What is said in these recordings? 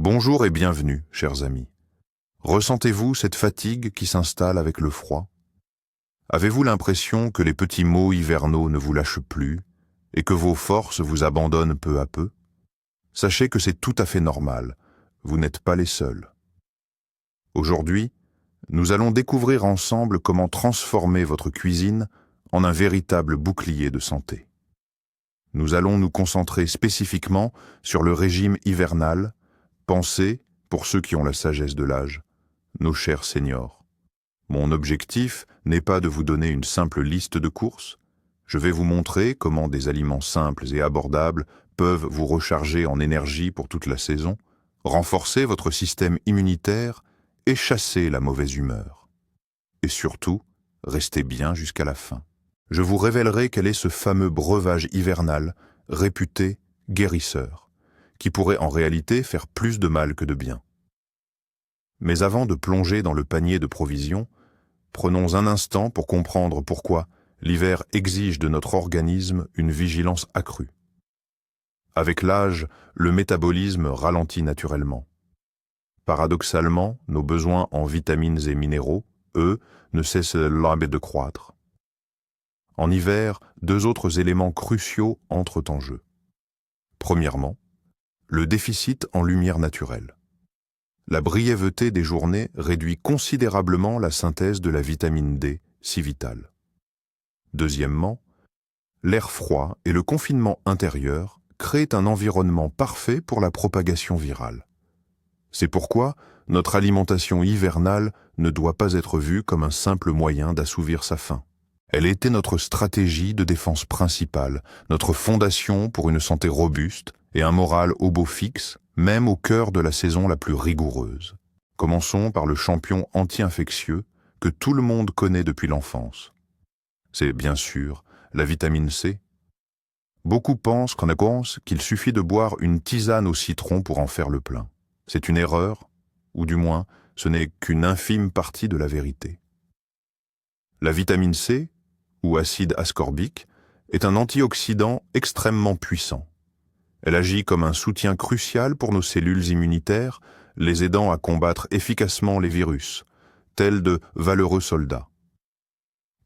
Bonjour et bienvenue, chers amis. Ressentez-vous cette fatigue qui s'installe avec le froid? Avez-vous l'impression que les petits maux hivernaux ne vous lâchent plus et que vos forces vous abandonnent peu à peu? Sachez que c'est tout à fait normal, vous n'êtes pas les seuls. Aujourd'hui, nous allons découvrir ensemble comment transformer votre cuisine en un véritable bouclier de santé. Nous allons nous concentrer spécifiquement sur le régime hivernal, pensé, pour ceux qui ont la sagesse de l'âge, nos chers seniors. Mon objectif n'est pas de vous donner une simple liste de courses. Je vais vous montrer comment des aliments simples et abordables peuvent vous recharger en énergie pour toute la saison, renforcer votre système immunitaire et chasser la mauvaise humeur. Et surtout, restez bien jusqu'à la fin. Je vous révélerai quel est ce fameux breuvage hivernal, réputé guérisseur, qui pourrait en réalité faire plus de mal que de bien. Mais avant de plonger dans le panier de provisions, prenons un instant pour comprendre pourquoi l'hiver exige de notre organisme une vigilance accrue. Avec l'âge, le métabolisme ralentit naturellement. Paradoxalement, nos besoins en vitamines et minéraux, eux, ne cessent jamais de croître. En hiver, deux autres éléments cruciaux entrent en jeu. Premièrement, le déficit en lumière naturelle. La brièveté des journées réduit considérablement la synthèse de la vitamine D, si vitale. Deuxièmement, l'air froid et le confinement intérieur créent un environnement parfait pour la propagation virale. C'est pourquoi notre alimentation hivernale ne doit pas être vue comme un simple moyen d'assouvir sa faim. Elle était notre stratégie de défense principale, notre fondation pour une santé robuste et un moral au beau fixe, même au cœur de la saison la plus rigoureuse. Commençons par le champion anti-infectieux que tout le monde connaît depuis l'enfance. C'est bien sûr la vitamine C. Beaucoup pensent qu'il suffit de boire une tisane au citron pour en faire le plein. C'est une erreur, ou du moins, ce n'est qu'une infime partie de la vérité. La vitamine C, ou acide ascorbique, est un antioxydant extrêmement puissant. Elle agit comme un soutien crucial pour nos cellules immunitaires, les aidant à combattre efficacement les virus, tels de valeureux soldats.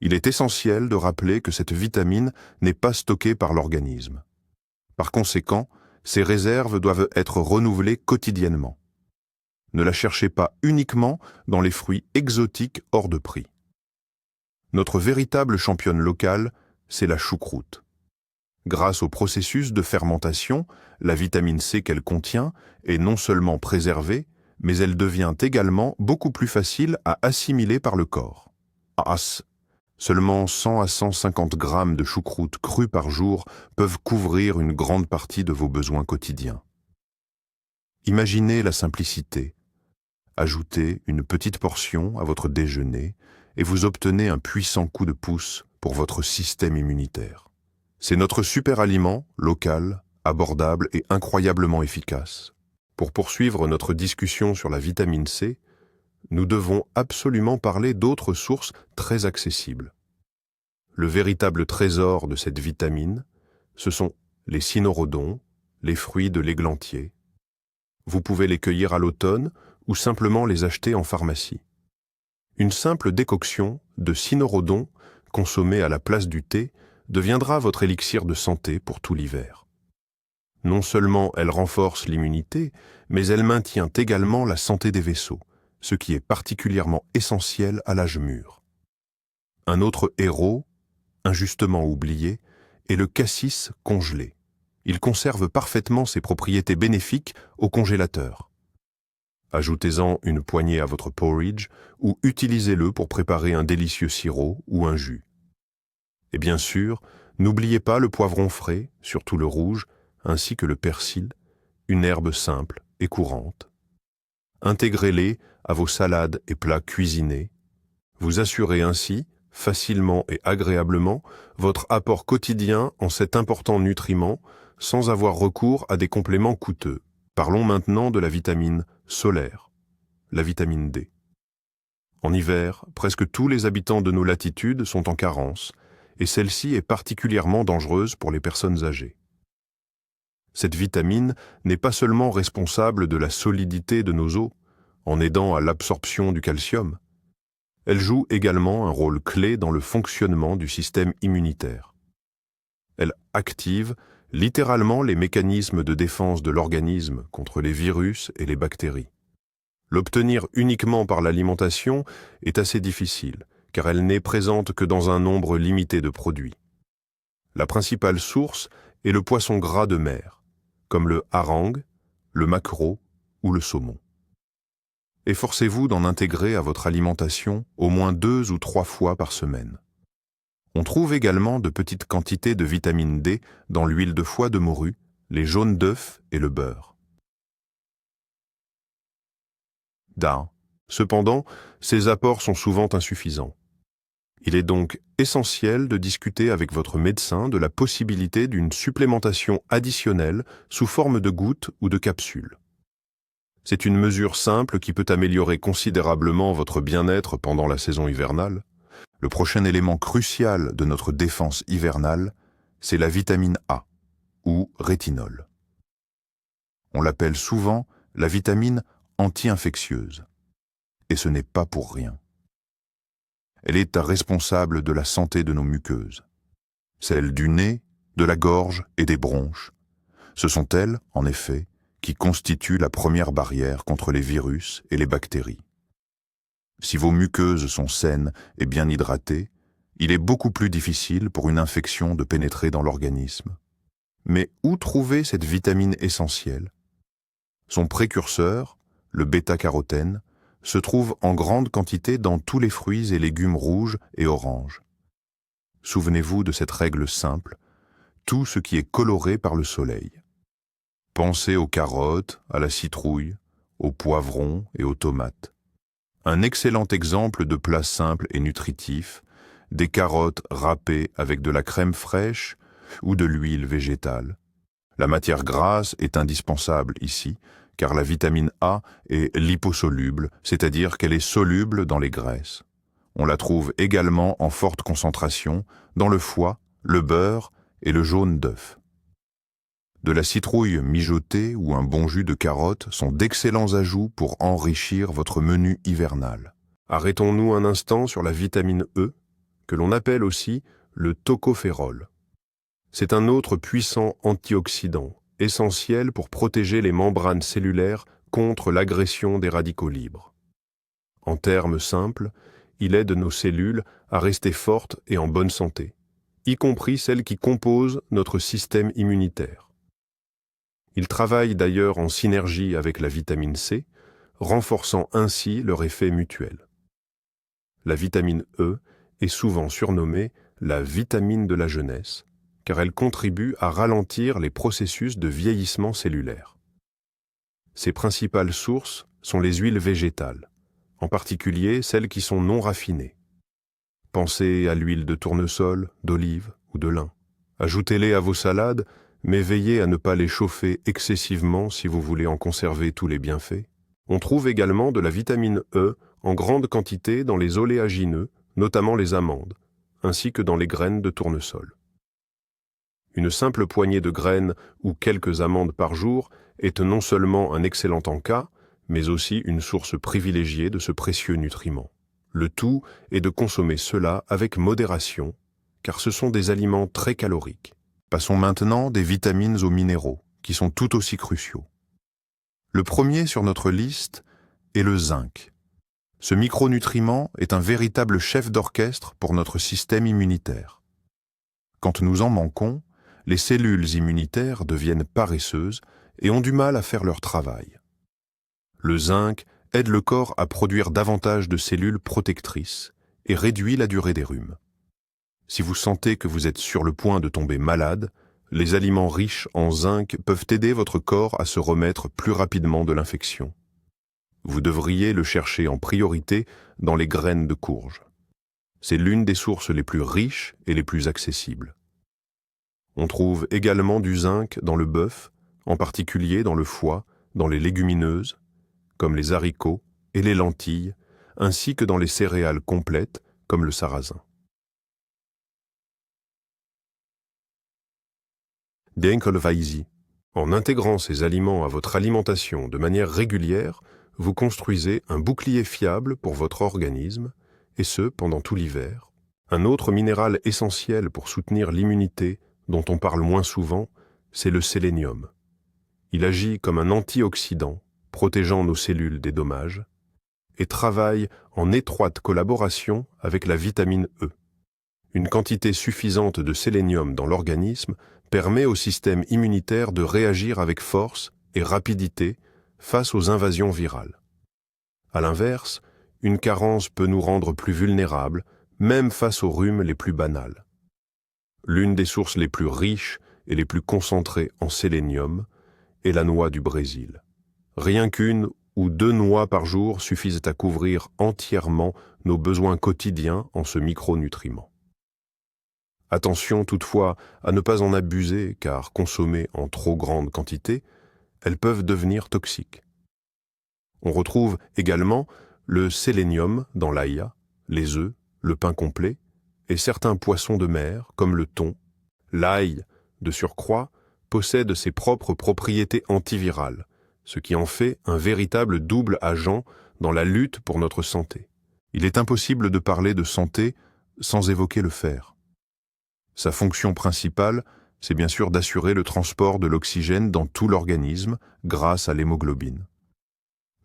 Il est essentiel de rappeler que cette vitamine n'est pas stockée par l'organisme. Par conséquent, ses réserves doivent être renouvelées quotidiennement. Ne la cherchez pas uniquement dans les fruits exotiques hors de prix. Notre véritable championne locale, c'est la choucroute. Grâce au processus de fermentation, la vitamine C qu'elle contient est non seulement préservée, mais elle devient également beaucoup plus facile à assimiler par le corps. Seulement 100 à 150 grammes de choucroute crue par jour peuvent couvrir une grande partie de vos besoins quotidiens. Imaginez la simplicité. Ajoutez une petite portion à votre déjeuner et vous obtenez un puissant coup de pouce pour votre système immunitaire. C'est notre super aliment, local, abordable et incroyablement efficace. Pour poursuivre notre discussion sur la vitamine C, nous devons absolument parler d'autres sources très accessibles. Le véritable trésor de cette vitamine, ce sont les cynorrhodons, les fruits de l'églantier. Vous pouvez les cueillir à l'automne ou simplement les acheter en pharmacie. Une simple décoction de cynorrhodons consommée à la place du thé deviendra votre élixir de santé pour tout l'hiver. Non seulement elle renforce l'immunité, mais elle maintient également la santé des vaisseaux, ce qui est particulièrement essentiel à l'âge mûr. Un autre héros, injustement oublié, est le cassis congelé. Il conserve parfaitement ses propriétés bénéfiques au congélateur. Ajoutez-en une poignée à votre porridge ou utilisez-le pour préparer un délicieux sirop ou un jus. Et bien sûr, n'oubliez pas le poivron frais, surtout le rouge, ainsi que le persil, une herbe simple et courante. Intégrez-les à vos salades et plats cuisinés. Vous assurez ainsi, facilement et agréablement, votre apport quotidien en cet important nutriment sans avoir recours à des compléments coûteux. Parlons maintenant de la vitamine solaire, la vitamine D. En hiver, presque tous les habitants de nos latitudes sont en carence, et celle-ci est particulièrement dangereuse pour les personnes âgées. Cette vitamine n'est pas seulement responsable de la solidité de nos os, en aidant à l'absorption du calcium. Elle joue également un rôle clé dans le fonctionnement du système immunitaire. Elle active littéralement les mécanismes de défense de l'organisme contre les virus et les bactéries. L'obtenir uniquement par l'alimentation est assez difficile, car elle n'est présente que dans un nombre limité de produits. La principale source est le poisson gras de mer, comme le hareng, le maquereau ou le saumon. Efforcez-vous d'en intégrer à votre alimentation au moins 2 ou 3 fois par semaine. On trouve également de petites quantités de vitamine D dans l'huile de foie de morue, les jaunes d'œufs et le beurre. Cependant, ces apports sont souvent insuffisants. Il est donc essentiel de discuter avec votre médecin de la possibilité d'une supplémentation additionnelle sous forme de gouttes ou de capsules. C'est une mesure simple qui peut améliorer considérablement votre bien-être pendant la saison hivernale. Le prochain élément crucial de notre défense hivernale, c'est la vitamine A, ou rétinol. On l'appelle souvent la vitamine anti-infectieuse. Et ce n'est pas pour rien. Elle est responsable de la santé de nos muqueuses, celle du nez, de la gorge et des bronches. Ce sont elles, en effet, qui constituent la première barrière contre les virus et les bactéries. Si vos muqueuses sont saines et bien hydratées, il est beaucoup plus difficile pour une infection de pénétrer dans l'organisme. Mais où trouver cette vitamine essentielle? Son précurseur, le bêta-carotène, se trouve en grande quantité dans tous les fruits et légumes rouges et oranges. Souvenez-vous de cette règle simple, tout ce qui est coloré par le soleil. Pensez aux carottes, à la citrouille, aux poivrons et aux tomates. Un excellent exemple de plat simple et nutritif, des carottes râpées avec de la crème fraîche ou de l'huile végétale. La matière grasse est indispensable ici, car la vitamine A est liposoluble, c'est-à-dire qu'elle est soluble dans les graisses. On la trouve également en forte concentration dans le foie, le beurre et le jaune d'œuf. De la citrouille mijotée ou un bon jus de carotte sont d'excellents ajouts pour enrichir votre menu hivernal. Arrêtons-nous un instant sur la vitamine E, que l'on appelle aussi le tocophérol. C'est un autre puissant antioxydant, essentiel pour protéger les membranes cellulaires contre l'agression des radicaux libres. En termes simples, il aide nos cellules à rester fortes et en bonne santé, y compris celles qui composent notre système immunitaire. Il travaille d'ailleurs en synergie avec la vitamine C, renforçant ainsi leur effet mutuel. La vitamine E est souvent surnommée la vitamine de la jeunesse, car elle contribue à ralentir les processus de vieillissement cellulaire. Ses principales sources sont les huiles végétales, en particulier celles qui sont non raffinées. Pensez à l'huile de tournesol, d'olive ou de lin. Ajoutez-les à vos salades, mais veillez à ne pas les chauffer excessivement si vous voulez en conserver tous les bienfaits. On trouve également de la vitamine E en grande quantité dans les oléagineux, notamment les amandes, ainsi que dans les graines de tournesol. Une simple poignée de graines ou quelques amandes par jour est non seulement un excellent encas, mais aussi une source privilégiée de ce précieux nutriment. Le tout est de consommer cela avec modération, car ce sont des aliments très caloriques. Passons maintenant des vitamines aux minéraux, qui sont tout aussi cruciaux. Le premier sur notre liste est le zinc. Ce micronutriment est un véritable chef d'orchestre pour notre système immunitaire. Quand nous en manquons, les cellules immunitaires deviennent paresseuses et ont du mal à faire leur travail. Le zinc aide le corps à produire davantage de cellules protectrices et réduit la durée des rhumes. Si vous sentez que vous êtes sur le point de tomber malade, les aliments riches en zinc peuvent aider votre corps à se remettre plus rapidement de l'infection. Vous devriez le chercher en priorité dans les graines de courge. C'est l'une des sources les plus riches et les plus accessibles. On trouve également du zinc dans le bœuf, en particulier dans le foie, dans les légumineuses, comme les haricots et les lentilles, ainsi que dans les céréales complètes, comme le sarrasin. Dinkelweisi, En intégrant ces aliments à votre alimentation de manière régulière, vous construisez un bouclier fiable pour votre organisme, et ce pendant tout l'hiver. Un autre minéral essentiel pour soutenir l'immunité, dont on parle moins souvent, c'est le sélénium. Il agit comme un antioxydant, protégeant nos cellules des dommages, et travaille en étroite collaboration avec la vitamine E. Une quantité suffisante de sélénium dans l'organisme permet au système immunitaire de réagir avec force et rapidité face aux invasions virales. À l'inverse, une carence peut nous rendre plus vulnérables, même face aux rhumes les plus banals. L'une des sources les plus riches et les plus concentrées en sélénium est la noix du Brésil. Rien qu'une ou 2 noix par jour suffisent à couvrir entièrement nos besoins quotidiens en ce micronutriment. Attention toutefois à ne pas en abuser car consommées en trop grande quantité, elles peuvent devenir toxiques. On retrouve également le sélénium dans l'ail, les œufs, le pain complet et certains poissons de mer comme le thon. L'ail, de surcroît, possède ses propres propriétés antivirales, ce qui en fait un véritable double agent dans la lutte pour notre santé. Il est impossible de parler de santé sans évoquer le fer. Sa fonction principale, c'est bien sûr d'assurer le transport de l'oxygène dans tout l'organisme grâce à l'hémoglobine.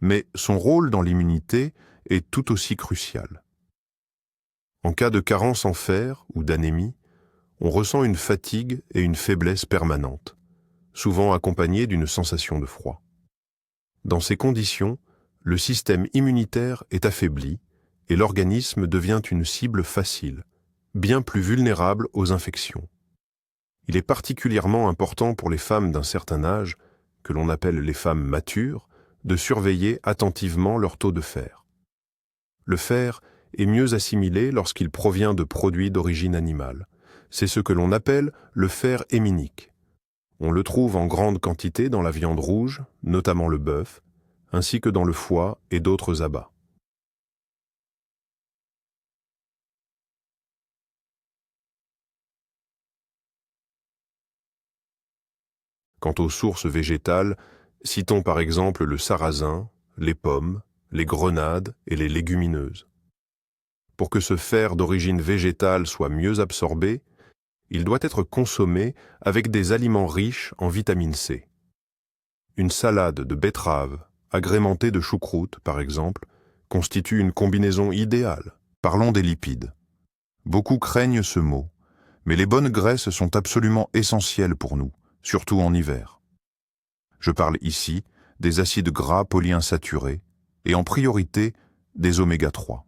Mais son rôle dans l'immunité est tout aussi crucial. En cas de carence en fer ou d'anémie, on ressent une fatigue et une faiblesse permanentes, souvent accompagnées d'une sensation de froid. Dans ces conditions, le système immunitaire est affaibli et l'organisme devient une cible facile, bien plus vulnérable aux infections. Il est particulièrement important pour les femmes d'un certain âge, que l'on appelle les femmes matures, de surveiller attentivement leur taux de fer. Le fer est mieux assimilé lorsqu'il provient de produits d'origine animale. C'est ce que l'on appelle le fer héminique. On le trouve en grande quantité dans la viande rouge, notamment le bœuf, ainsi que dans le foie et d'autres abats. Quant aux sources végétales, citons par exemple le sarrasin, les pommes, les grenades et les légumineuses. Pour que ce fer d'origine végétale soit mieux absorbé, il doit être consommé avec des aliments riches en vitamine C. Une salade de betterave, agrémentée de choucroute par exemple, constitue une combinaison idéale. Parlons des lipides. Beaucoup craignent ce mot, mais les bonnes graisses sont absolument essentielles pour nous, surtout en hiver. Je parle ici des acides gras polyinsaturés et en priorité des oméga 3.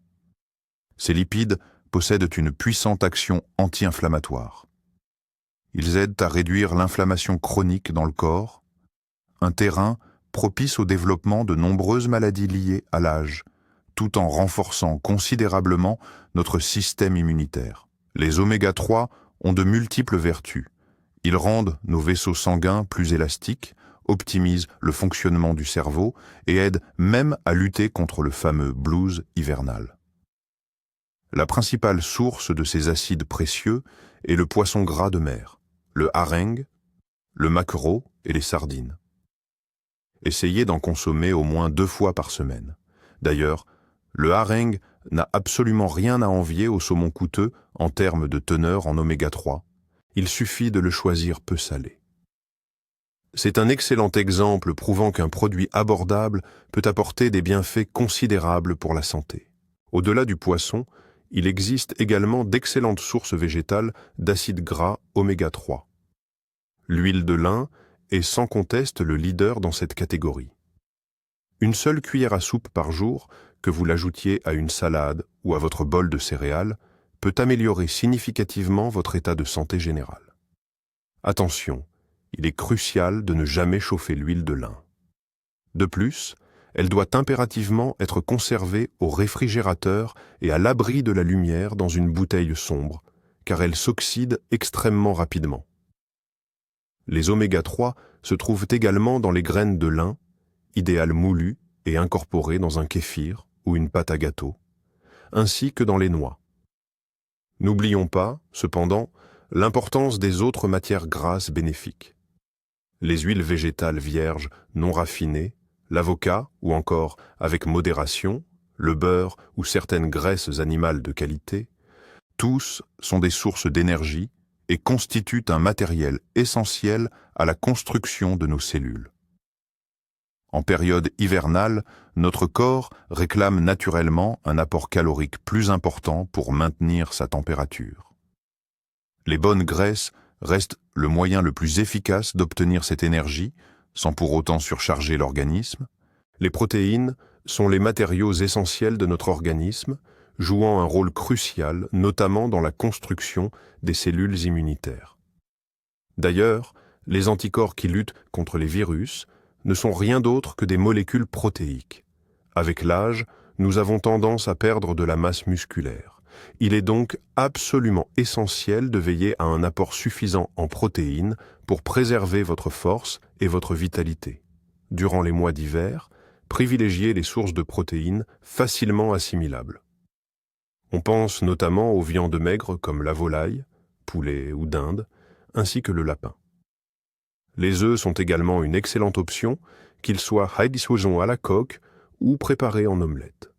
Ces lipides possèdent une puissante action anti-inflammatoire. Ils aident à réduire l'inflammation chronique dans le corps, un terrain propice au développement de nombreuses maladies liées à l'âge, tout en renforçant considérablement notre système immunitaire. Les oméga 3 ont de multiples vertus. Ils rendent nos vaisseaux sanguins plus élastiques, optimisent le fonctionnement du cerveau et aident même à lutter contre le fameux blues hivernal. La principale source de ces acides précieux est le poisson gras de mer, le hareng, le maquereau et les sardines. Essayez d'en consommer au moins 2 fois par semaine. D'ailleurs, le hareng n'a absolument rien à envier au saumon coûteux en termes de teneur en oméga 3. Il suffit de le choisir peu salé. C'est un excellent exemple prouvant qu'un produit abordable peut apporter des bienfaits considérables pour la santé. Au-delà du poisson, il existe également d'excellentes sources végétales d'acides gras oméga 3. L'huile de lin est sans conteste le leader dans cette catégorie. Une seule cuillère à soupe par jour, que vous l'ajoutiez à une salade ou à votre bol de céréales, peut améliorer significativement votre état de santé général. Attention, il est crucial de ne jamais chauffer l'huile de lin. De plus, elle doit impérativement être conservée au réfrigérateur et à l'abri de la lumière dans une bouteille sombre, car elle s'oxyde extrêmement rapidement. Les oméga 3 se trouvent également dans les graines de lin, idéales moulues et incorporées dans un kéfir ou une pâte à gâteau, ainsi que dans les noix. N'oublions pas, cependant, l'importance des autres matières grasses bénéfiques. les huiles végétales vierges non raffinées, l'avocat ou encore, avec modération, le beurre ou certaines graisses animales de qualité, tous sont des sources d'énergie et constituent un matériel essentiel à la construction de nos cellules. En période hivernale, notre corps réclame naturellement un apport calorique plus important pour maintenir sa température. Les bonnes graisses restent le moyen le plus efficace d'obtenir cette énergie, sans pour autant surcharger l'organisme. Les protéines sont les matériaux essentiels de notre organisme, jouant un rôle crucial, notamment dans la construction des cellules immunitaires. D'ailleurs, les anticorps qui luttent contre les virus ne sont rien d'autre que des molécules protéiques. Avec l'âge, nous avons tendance à perdre de la masse musculaire. Il est donc absolument essentiel de veiller à un apport suffisant en protéines pour préserver votre force et votre vitalité. Durant les mois d'hiver, privilégiez les sources de protéines facilement assimilables. On pense notamment aux viandes maigres comme la volaille, poulet ou dinde, ainsi que le lapin. Les œufs sont également une excellente option, qu'ils soient haïdisoujon à la coque ou préparés en omelette.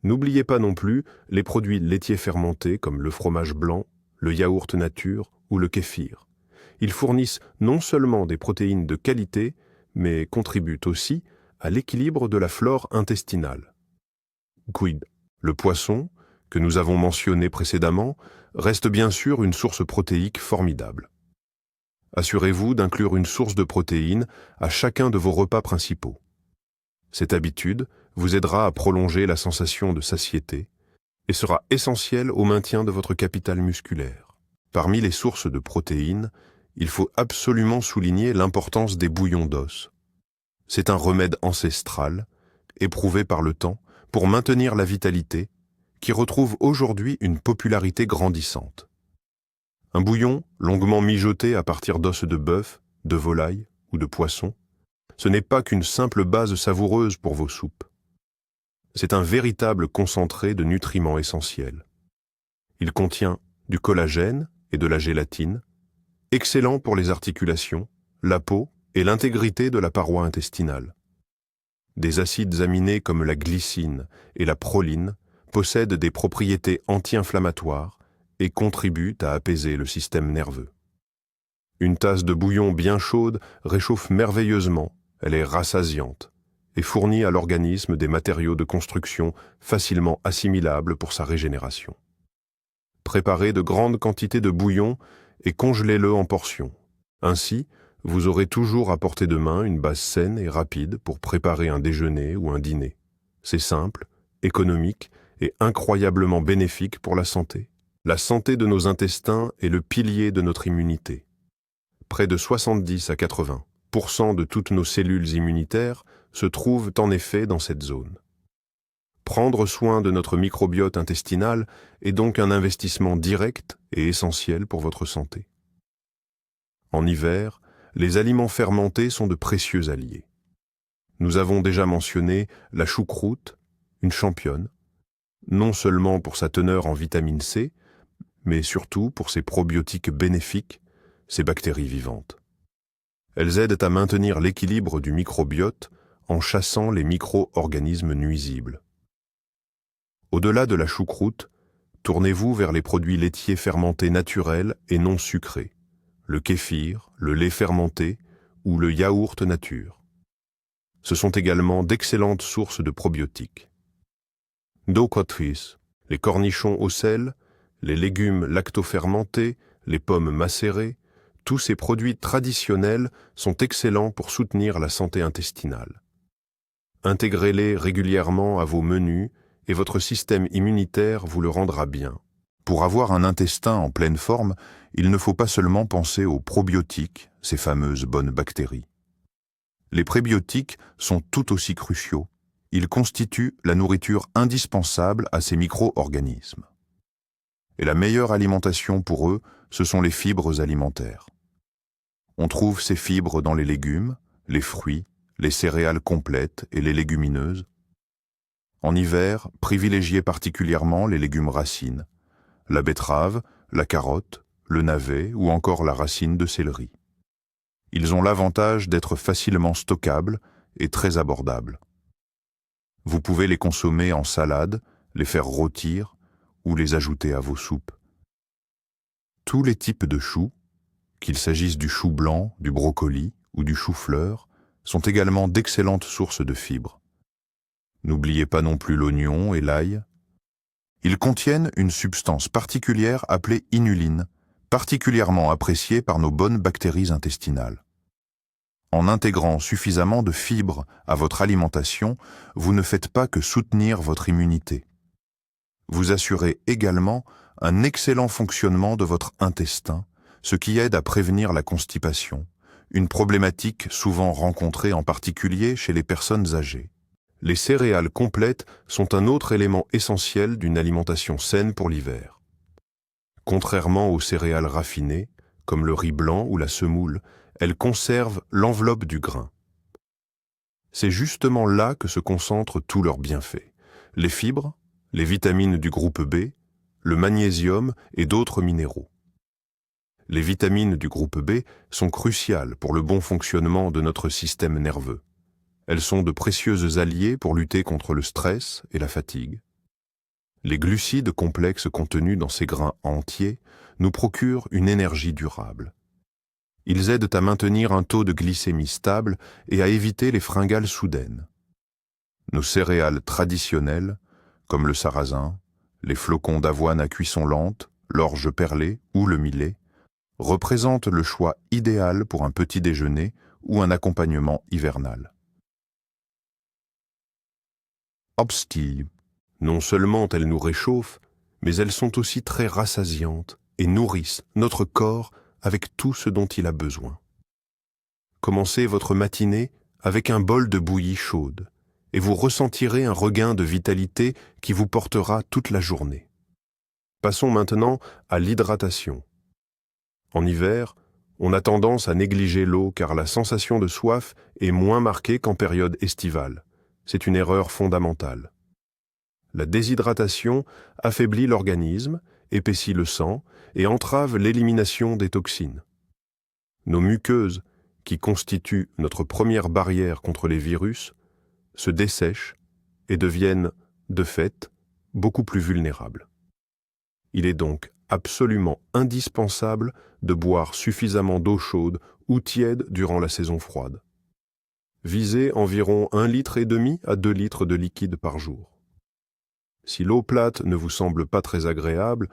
N'oubliez pas non plus les produits laitiers fermentés comme le fromage blanc, le yaourt nature ou le kéfir. Ils fournissent non seulement des protéines de qualité, mais contribuent aussi à l'équilibre de la flore intestinale. Quid, le poisson, que nous avons mentionné précédemment, reste bien sûr une source protéique formidable. Assurez-vous d'inclure une source de protéines à chacun de vos repas principaux. Cette habitude vous aidera à prolonger la sensation de satiété et sera essentielle au maintien de votre capital musculaire. Parmi les sources de protéines, il faut absolument souligner l'importance des bouillons d'os. C'est un remède ancestral, éprouvé par le temps, pour maintenir la vitalité, qui retrouve aujourd'hui une popularité grandissante. Un bouillon longuement mijoté à partir d'os de bœuf, de volaille ou de poisson, ce n'est pas qu'une simple base savoureuse pour vos soupes. C'est un véritable concentré de nutriments essentiels. Il contient du collagène et de la gélatine, excellent pour les articulations, la peau et l'intégrité de la paroi intestinale. Des acides aminés comme la glycine et la proline possèdent des propriétés anti-inflammatoires et contribuent à apaiser le système nerveux. Une tasse de bouillon bien chaude réchauffe merveilleusement, elle est rassasiante et fournit à l'organisme des matériaux de construction facilement assimilables pour sa régénération. Préparez de grandes quantités de bouillon et congelez-le en portions. Ainsi, vous aurez toujours à portée de main une base saine et rapide pour préparer un déjeuner ou un dîner. C'est simple, économique et incroyablement bénéfique pour la santé. La santé de nos intestins est le pilier de notre immunité. Près de 70 à 80% de toutes nos cellules immunitaires se trouvent en effet dans cette zone. Prendre soin de notre microbiote intestinal est donc un investissement direct et essentiel pour votre santé. En hiver, les aliments fermentés sont de précieux alliés. Nous avons déjà mentionné la choucroute, une championne, non seulement pour sa teneur en vitamine C, mais surtout pour ses probiotiques bénéfiques, ces bactéries vivantes. Elles aident à maintenir l'équilibre du microbiote en chassant les micro-organismes nuisibles. Au-delà de la choucroute, tournez-vous vers les produits laitiers fermentés naturels et non sucrés, le kéfir, le lait fermenté ou le yaourt nature. Ce sont également d'excellentes sources de probiotiques. Dokotris, les cornichons au sel, les légumes lactofermentés, les pommes macérées, tous ces produits traditionnels sont excellents pour soutenir la santé intestinale. Intégrez-les régulièrement à vos menus et votre système immunitaire vous le rendra bien. Pour avoir un intestin en pleine forme, il ne faut pas seulement penser aux probiotiques, ces fameuses bonnes bactéries. Les prébiotiques sont tout aussi cruciaux. Ils constituent la nourriture indispensable à ces micro-organismes. Et la meilleure alimentation pour eux, ce sont les fibres alimentaires. On trouve ces fibres dans les légumes, les fruits, les céréales complètes et les légumineuses. En hiver, privilégiez particulièrement les légumes racines, la betterave, la carotte, le navet ou encore la racine de céleri. Ils ont l'avantage d'être facilement stockables et très abordables. Vous pouvez les consommer en salade, les faire rôtir ou les ajouter à vos soupes. Tous les types de choux, qu'il s'agisse du chou blanc, du brocoli ou du chou-fleur, sont également d'excellentes sources de fibres. N'oubliez pas non plus l'oignon et l'ail. Ils contiennent une substance particulière appelée inuline, particulièrement appréciée par nos bonnes bactéries intestinales. En intégrant suffisamment de fibres à votre alimentation, vous ne faites pas que soutenir votre immunité. Vous assurez également un excellent fonctionnement de votre intestin, ce qui aide à prévenir la constipation, une problématique souvent rencontrée en particulier chez les personnes âgées. Les céréales complètes sont un autre élément essentiel d'une alimentation saine pour l'hiver. Contrairement aux céréales raffinées, comme le riz blanc ou la semoule, elles conservent l'enveloppe du grain. C'est justement là que se concentrent tous leurs bienfaits. Les fibres, les vitamines du groupe B, le magnésium et d'autres minéraux. Les vitamines du groupe B sont cruciales pour le bon fonctionnement de notre système nerveux. Elles sont de précieuses alliées pour lutter contre le stress et la fatigue. Les glucides complexes contenus dans ces grains entiers nous procurent une énergie durable. Ils aident à maintenir un taux de glycémie stable et à éviter les fringales soudaines. Nos céréales traditionnelles, comme le sarrasin, les flocons d'avoine à cuisson lente, l'orge perlée ou le millet, représentent le choix idéal pour un petit déjeuner ou un accompagnement hivernal. Obstilles. Non seulement elles nous réchauffent, mais elles sont aussi très rassasiantes et nourrissent notre corps avec tout ce dont il a besoin. Commencez votre matinée avec un bol de bouillie chaude et vous ressentirez un regain de vitalité qui vous portera toute la journée. Passons maintenant à l'hydratation. En hiver, on a tendance à négliger l'eau car la sensation de soif est moins marquée qu'en période estivale. C'est une erreur fondamentale. La déshydratation affaiblit l'organisme, épaissit le sang et entrave l'élimination des toxines. Nos muqueuses, qui constituent notre première barrière contre les virus, se dessèchent et deviennent, de fait, beaucoup plus vulnérables. Il est donc absolument indispensable de boire suffisamment d'eau chaude ou tiède durant la saison froide. Visez environ 1,5 litre à 2 litres de liquide par jour. Si l'eau plate ne vous semble pas très agréable,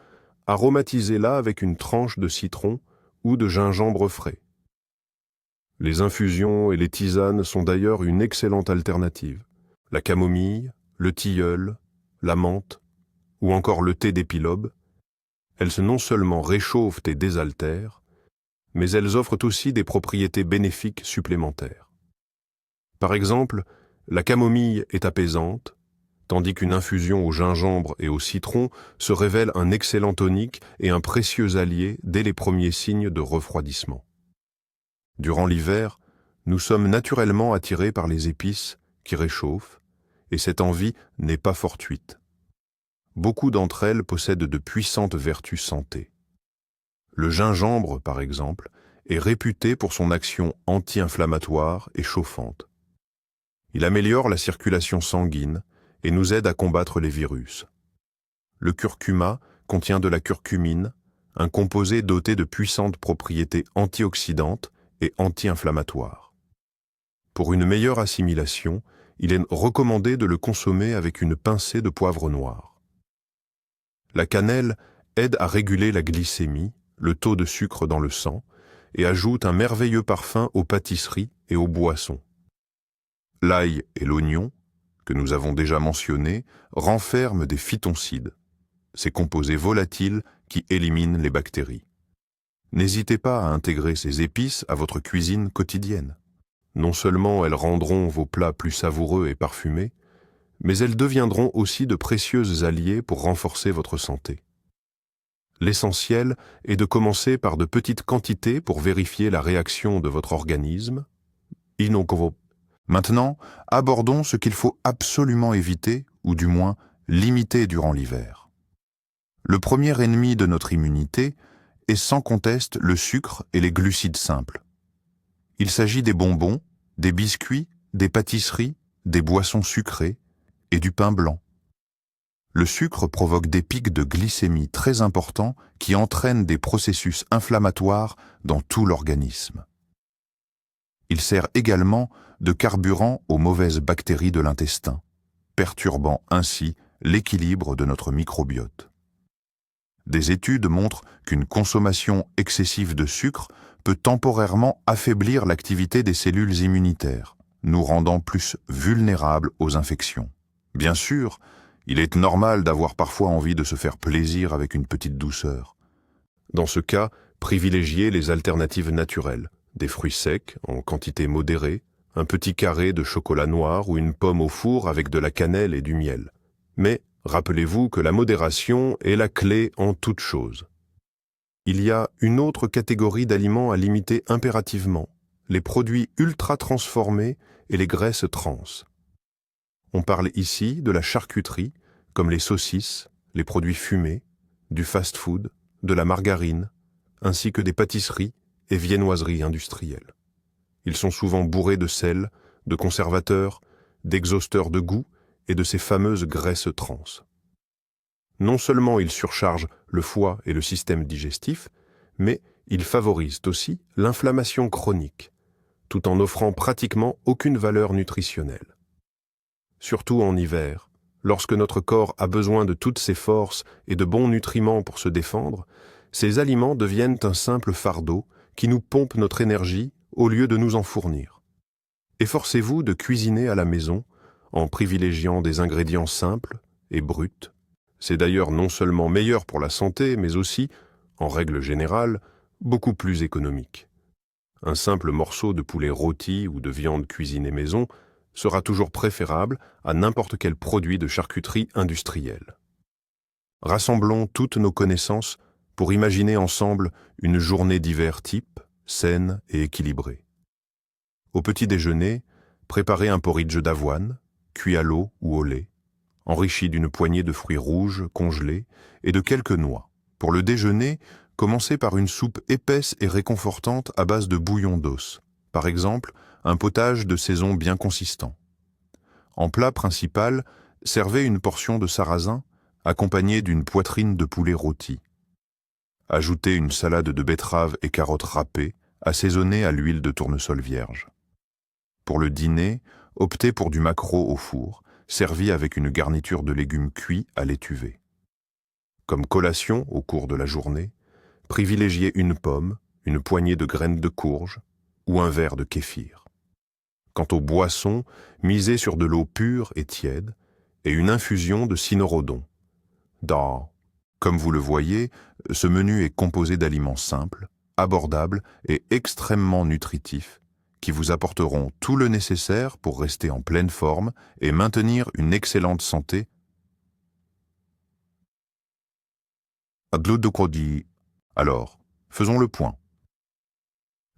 aromatisez-la avec une tranche de citron ou de gingembre frais. Les infusions et les tisanes sont d'ailleurs une excellente alternative. La camomille, le tilleul, la menthe ou encore le thé d'épilobe, elles non seulement réchauffent et désaltèrent, mais elles offrent aussi des propriétés bénéfiques supplémentaires. Par exemple, la camomille est apaisante, tandis qu'une infusion au gingembre et au citron se révèle un excellent tonique et un précieux allié dès les premiers signes de refroidissement. Durant l'hiver, nous sommes naturellement attirés par les épices qui réchauffent, et cette envie n'est pas fortuite. Beaucoup d'entre elles possèdent de puissantes vertus santé. Le gingembre, par exemple, est réputé pour son action anti-inflammatoire et chauffante. Il améliore la circulation sanguine et nous aide à combattre les virus. Le curcuma contient de la curcumine, un composé doté de puissantes propriétés antioxydantes et anti-inflammatoires. Pour une meilleure assimilation, il est recommandé de le consommer avec une pincée de poivre noir. La cannelle aide à réguler la glycémie, le taux de sucre dans le sang, et ajoute un merveilleux parfum aux pâtisseries et aux boissons. L'ail et l'oignon, que nous avons déjà mentionnés, renferment des phytoncides, ces composés volatiles qui éliminent les bactéries. N'hésitez pas à intégrer ces épices à votre cuisine quotidienne. Non seulement elles rendront vos plats plus savoureux et parfumés, mais elles deviendront aussi de précieuses alliées pour renforcer votre santé. L'essentiel est de commencer par de petites quantités pour vérifier la réaction de votre organisme. Maintenant, abordons ce qu'il faut absolument éviter, ou du moins limiter durant l'hiver. Le premier ennemi de notre immunité est sans conteste le sucre et les glucides simples. Il s'agit des bonbons, des biscuits, des pâtisseries, des boissons sucrées et du pain blanc. Le sucre provoque des pics de glycémie très importants qui entraînent des processus inflammatoires dans tout l'organisme. Il sert également de carburant aux mauvaises bactéries de l'intestin, perturbant ainsi l'équilibre de notre microbiote. Des études montrent qu'une consommation excessive de sucre peut temporairement affaiblir l'activité des cellules immunitaires, nous rendant plus vulnérables aux infections. Bien sûr, il est normal d'avoir parfois envie de se faire plaisir avec une petite douceur. Dans ce cas, privilégiez les alternatives naturelles, des fruits secs en quantité modérée, un petit carré de chocolat noir ou une pomme au four avec de la cannelle et du miel. Mais rappelez-vous que la modération est la clé en toute chose. Il y a une autre catégorie d'aliments à limiter impérativement, les produits ultra transformés et les graisses trans. On parle ici de la charcuterie, comme les saucisses, les produits fumés, du fast-food, de la margarine, ainsi que des pâtisseries et viennoiseries industrielles. Ils sont souvent bourrés de sel, de conservateurs, d'exhausteurs de goût et de ces fameuses graisses trans. Non seulement ils surchargent le foie et le système digestif, mais ils favorisent aussi l'inflammation chronique, tout en n'offrant pratiquement aucune valeur nutritionnelle. Surtout en hiver, lorsque notre corps a besoin de toutes ses forces et de bons nutriments pour se défendre, ces aliments deviennent un simple fardeau qui nous pompe notre énergie au lieu de nous en fournir. Efforcez-vous de cuisiner à la maison en privilégiant des ingrédients simples et bruts. C'est d'ailleurs non seulement meilleur pour la santé, mais aussi, en règle générale, beaucoup plus économique. Un simple morceau de poulet rôti ou de viande cuisinée maison sera toujours préférable à n'importe quel produit de charcuterie industrielle. Rassemblons toutes nos connaissances pour imaginer ensemble une journée d'hiver type, saine et équilibrée. Au petit déjeuner, préparez un porridge d'avoine, cuit à l'eau ou au lait, enrichi d'une poignée de fruits rouges congelés et de quelques noix. Pour le déjeuner, commencez par une soupe épaisse et réconfortante à base de bouillon d'os, par exemple un potage de saison bien consistant. En plat principal, servez une portion de sarrasin accompagnée d'une poitrine de poulet rôti. Ajoutez une salade de betteraves et carottes râpées, assaisonnée à l'huile de tournesol vierge. Pour le dîner, optez pour du maquereau au four, servi avec une garniture de légumes cuits à l'étuvée. Comme collation au cours de la journée, privilégiez une pomme, une poignée de graines de courge ou un verre de kéfir. Quant aux boissons, misez sur de l'eau pure et tiède et une infusion de cynorrhodon. Comme vous le voyez, ce menu est composé d'aliments simples, abordables et extrêmement nutritifs qui vous apporteront tout le nécessaire pour rester en pleine forme et maintenir une excellente santé. Alors, faisons le point.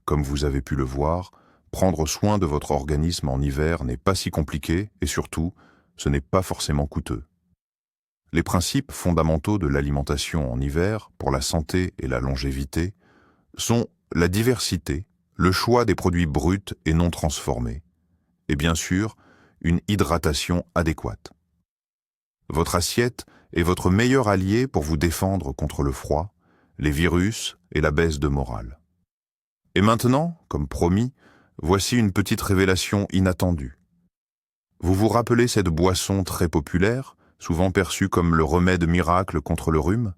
Comme vous avez pu le voir, prendre soin de votre organisme en hiver n'est pas si compliqué et surtout, ce n'est pas forcément coûteux. Les principes fondamentaux de l'alimentation en hiver pour la santé et la longévité sont la diversité, le choix des produits bruts et non transformés, et bien sûr, une hydratation adéquate. Votre assiette est votre meilleur allié pour vous défendre contre le froid, les virus et la baisse de morale. Et maintenant, comme promis, voici une petite révélation inattendue. Vous vous rappelez cette boisson très populaire, souvent perçue comme le remède miracle contre le rhume?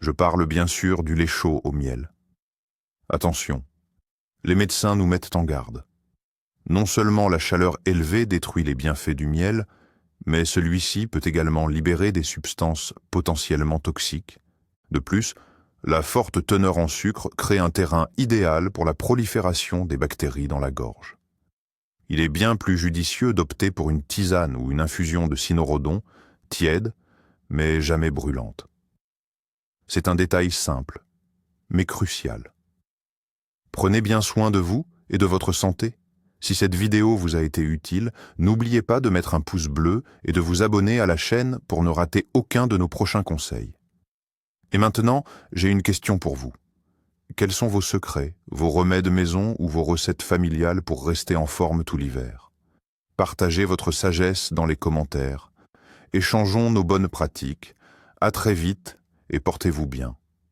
Je parle bien sûr du lait chaud au miel. Attention, les médecins nous mettent en garde. Non seulement la chaleur élevée détruit les bienfaits du miel, mais celui-ci peut également libérer des substances potentiellement toxiques. De plus, la forte teneur en sucre crée un terrain idéal pour la prolifération des bactéries dans la gorge. Il est bien plus judicieux d'opter pour une tisane ou une infusion de cynorrhodon, tiède, mais jamais brûlante. C'est un détail simple, mais crucial. Prenez bien soin de vous et de votre santé. Si cette vidéo vous a été utile, n'oubliez pas de mettre un pouce bleu et de vous abonner à la chaîne pour ne rater aucun de nos prochains conseils. Et maintenant, j'ai une question pour vous. quels sont vos secrets, vos remèdes maison ou vos recettes familiales pour rester en forme tout l'hiver? Partagez votre sagesse dans les commentaires. Échangeons nos bonnes pratiques. À très vite et portez-vous bien.